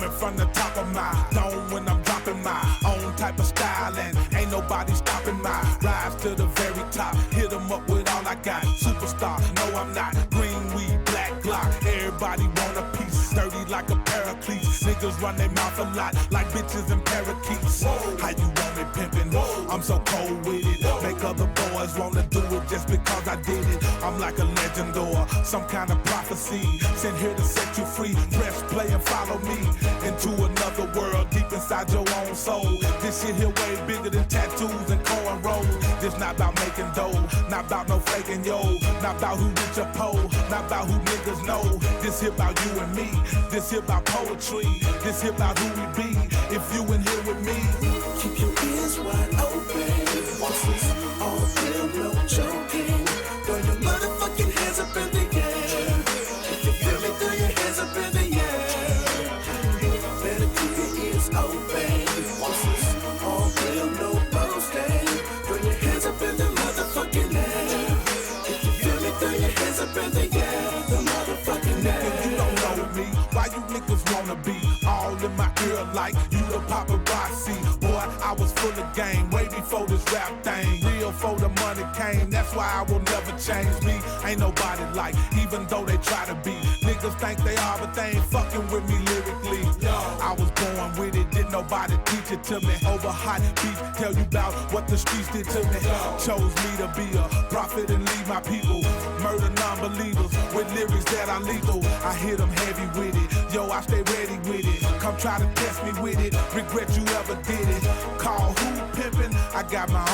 coming from the top of my dome when I'm dropping my own type of style, and ain't nobody stopping my rise to the very top. Hit 'em up with all I got. Superstar, no I'm not. Green weed, black Glock. Everybody want a piece. Sturdy like a paraclete. Niggas run their mouth a lot like bitches and parakeets. How you want it pimpin'? I'm so cold with it. Make other boys wanna do it just because I did it. I'm like a legend or some kind of prophecy. Sent here to set you free. Press play and follow me into another world deep inside your own soul. This shit here way bigger than tattoos and cornrows. This not about making dough, not about no faking yo, not about who rich or poor, not about who niggas know. This here about you and me. This here about poetry. This here about who we be. If you in here with me, keep your ears wide open. This is all real, no joking. Throw your motherfucking hands up in the air. If you feel me, throw your hands up in the air. Better keep your ears open. This is all real, no boasting. Throw your hands up in the motherfucking air. If you feel me, throw your hands up in the air. The motherfucking air. nigga, you don't know me. Why you niggas wanna be all in my ear like you the paparazzi? Boy, I was full of game way before this rap thing. Real for the money came, that's why I will never change me. Ain't nobody like, even though they try to be. Niggas think they are, but they ain't fucking with me lyrically. I was born with it, didn't nobody teach it to me. Over hot beef, tell you about what the streets did to me. Chose me to be a prophet and lead my people. Murder non-believers with lyrics that are lethal. I hit them heavy with it, yo, I stay ready with it. Come try to test me with it, regret you ever did it. Call who pimpin', I got my own.